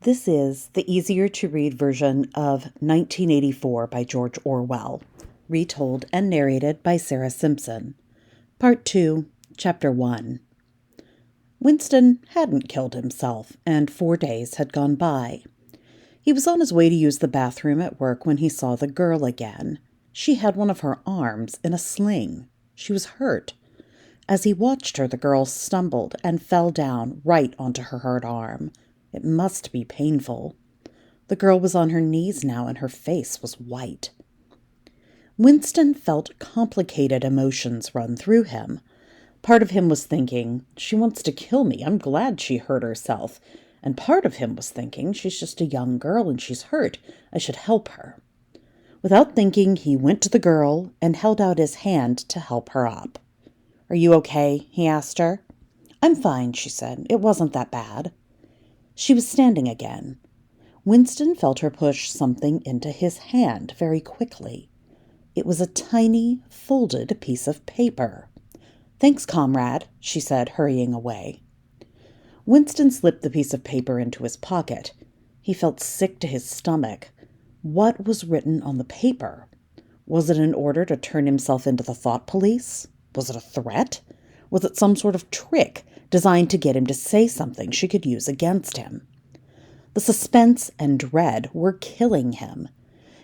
This is the easier-to-read version of 1984 by George Orwell, retold and narrated by Sarah Simpson. Part 2, Chapter 1. Winston hadn't killed himself, and 4 days had gone by. He was on his way to use the bathroom at work when he saw the girl again. She had one of her arms in a sling. She was hurt. As he watched her, the girl stumbled and fell down right onto her hurt arm. It must be painful. The girl was on her knees now, and her face was white. Winston felt complicated emotions run through him. Part of him was thinking, she wants to kill me. I'm glad she hurt herself. And part of him was thinking, she's just a young girl and she's hurt. I should help her. Without thinking, he went to the girl and held out his hand to help her up. "Are you okay?" he asked her. "I'm fine," she said. "It wasn't that bad." She was standing again. Winston felt her push something into his hand very quickly. It was a tiny, folded piece of paper. "Thanks, comrade," she said, hurrying away. Winston slipped the piece of paper into his pocket. He felt sick to his stomach. What was written on the paper? Was it an order to turn himself into the thought police? Was it a threat? Was it some sort of trick designed to get him to say something she could use against him? The suspense and dread were killing him.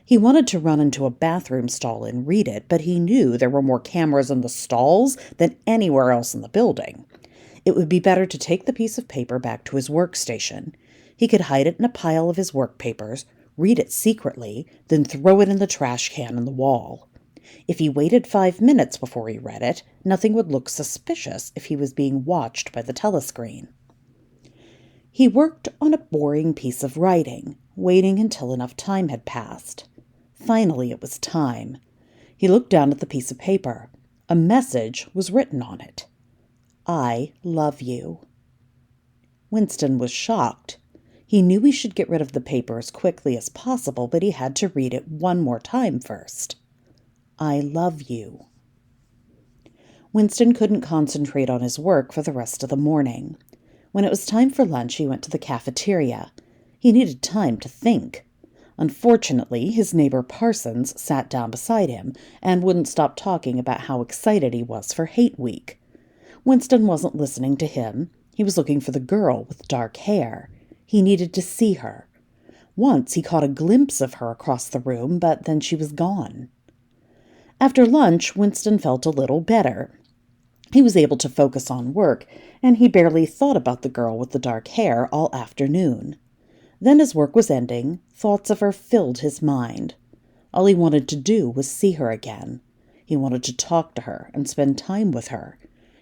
He wanted to run into a bathroom stall and read it, but he knew there were more cameras in the stalls than anywhere else in the building. It would be better to take the piece of paper back to his workstation. He could hide it in a pile of his work papers, read it secretly, then throw it in the trash can in the wall. If he waited 5 minutes before he read it, nothing would look suspicious if he was being watched by the telescreen. He worked on a boring piece of writing, waiting until enough time had passed. Finally, it was time. He looked down at the piece of paper. A message was written on it. "I love you." Winston was shocked. He knew he should get rid of the paper as quickly as possible, but he had to read it one more time first. "I love you." Winston couldn't concentrate on his work for the rest of the morning. When it was time for lunch, he went to the cafeteria. He needed time to think. Unfortunately, his neighbor Parsons sat down beside him and wouldn't stop talking about how excited he was for Hate Week. Winston wasn't listening to him. He was looking for the girl with dark hair. He needed to see her. Once he caught a glimpse of her across the room, but then she was gone. After lunch, Winston felt a little better. He was able to focus on work, and he barely thought about the girl with the dark hair all afternoon. Then, as work was ending, thoughts of her filled his mind. All he wanted to do was see her again. He wanted to talk to her and spend time with her.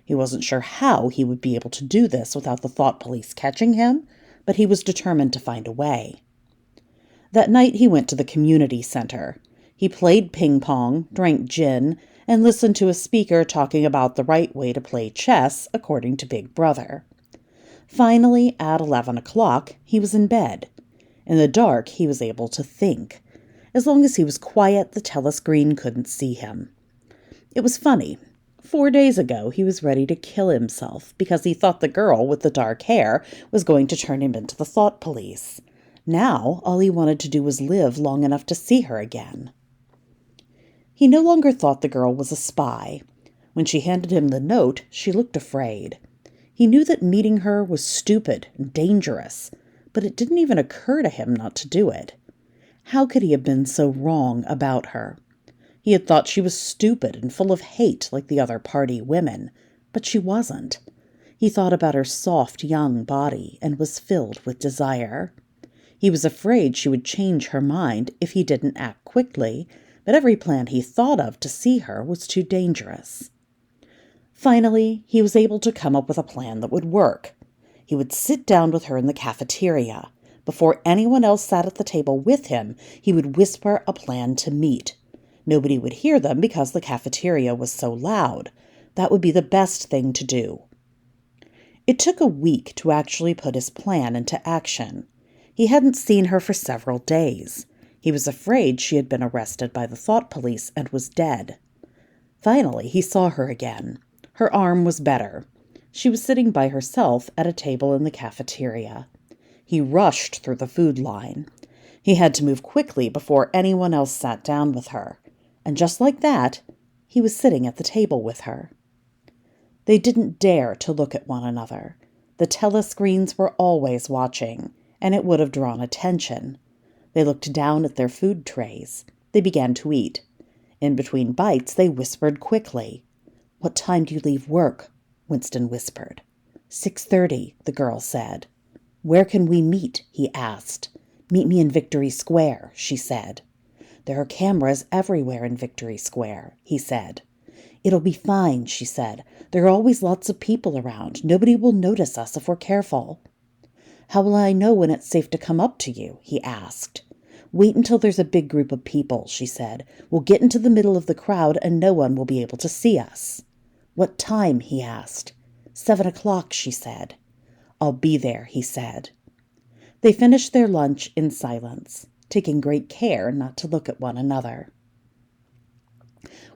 He wasn't sure how he would be able to do this without the thought police catching him, but he was determined to find a way. That night he went to the community center. He played ping pong, drank gin, and listened to a speaker talking about the right way to play chess according to Big Brother. Finally, at 11 o'clock, he was in bed. In the dark, he was able to think. As long as he was quiet, the telescreen couldn't see him. It was funny. 4 days ago, he was ready to kill himself because he thought the girl with the dark hair was going to turn him into the thought police. Now, all he wanted to do was live long enough to see her again. He no longer thought the girl was a spy. When she handed him the note, she looked afraid. He knew that meeting her was stupid and dangerous, but it didn't even occur to him not to do it. How could he have been so wrong about her? He had thought she was stupid and full of hate like the other party women, but she wasn't. He thought about her soft, young body and was filled with desire. He was afraid she would change her mind if he didn't act quickly, but every plan he thought of to see her was too dangerous. Finally, he was able to come up with a plan that would work. He would sit down with her in the cafeteria. Before anyone else sat at the table with him, he would whisper a plan to meet. Nobody would hear them because the cafeteria was so loud. That would be the best thing to do. It took a week to actually put his plan into action. He hadn't seen her for several days. He was afraid she had been arrested by the thought police and was dead. Finally, he saw her again. Her arm was better. She was sitting by herself at a table in the cafeteria. He rushed through the food line. He had to move quickly before anyone else sat down with her. And just like that, he was sitting at the table with her. They didn't dare to look at one another. The telescreens were always watching, and it would have drawn attention. They looked down at their food trays. They began to eat. In between bites, they whispered quickly. "What time do you leave work?" Winston whispered. 6:30, the girl said. "Where can we meet?" he asked. "Meet me in Victory Square," she said. "There are cameras everywhere in Victory Square," he said. "It'll be fine," she said. "There are always lots of people around. Nobody will notice us if we're careful." "How will I know when it's safe to come up to you?" he asked. "Wait until there's a big group of people," she said. "We'll get into the middle of the crowd and no one will be able to see us." "What time?" he asked. 7 o'clock, she said. "I'll be there," he said. They finished their lunch in silence, taking great care not to look at one another.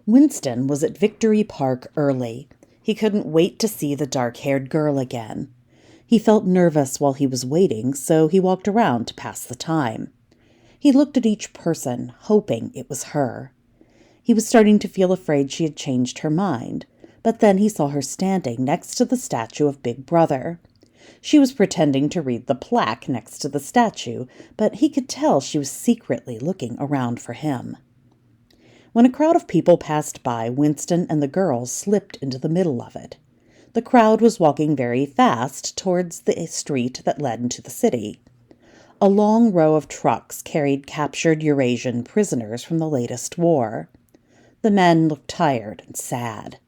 Winston was at Victory Park early. He couldn't wait to see the dark-haired girl again. He felt nervous while he was waiting, so he walked around to pass the time. He looked at each person, hoping it was her. He was starting to feel afraid she had changed her mind, but then he saw her standing next to the statue of Big Brother. She was pretending to read the plaque next to the statue, but he could tell she was secretly looking around for him. When a crowd of people passed by, Winston and the girls slipped into the middle of it. The crowd was walking very fast towards the street that led into the city. A long row of trucks carried captured Eurasian prisoners from the latest war. The men looked tired and sad.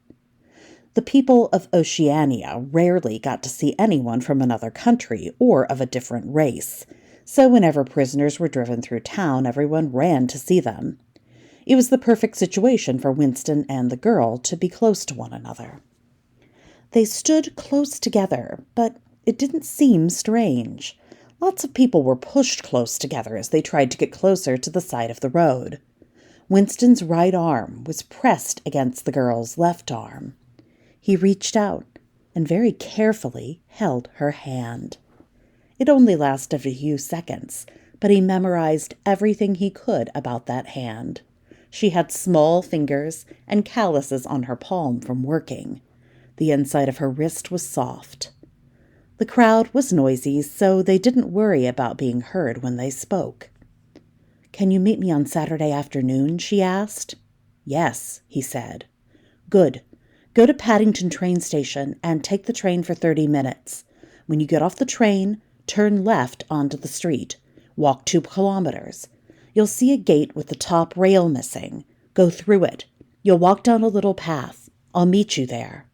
The people of Oceania rarely got to see anyone from another country or of a different race, so whenever prisoners were driven through town, everyone ran to see them. It was the perfect situation for Winston and the girl to be close to one another. They stood close together, but it didn't seem strange. Lots of people were pushed close together as they tried to get closer to the side of the road. Winston's right arm was pressed against the girl's left arm. He reached out and very carefully held her hand. It only lasted a few seconds, but he memorized everything he could about that hand. She had small fingers and calluses on her palm from working. The inside of her wrist was soft. The crowd was noisy, so they didn't worry about being heard when they spoke. "Can you meet me on Saturday afternoon?" she asked. "Yes," he said. "Good. Go to Paddington train station and take the train for 30 minutes. When you get off the train, turn left onto the street. Walk 2 kilometers. You'll see a gate with the top rail missing. Go through it. You'll walk down a little path. I'll meet you there."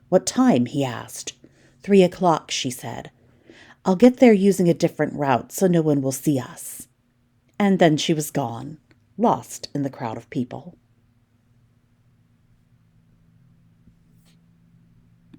"What time?" he asked. 3 o'clock, she said. "I'll get there using a different route so no one will see us." And then she was gone, lost in the crowd of people.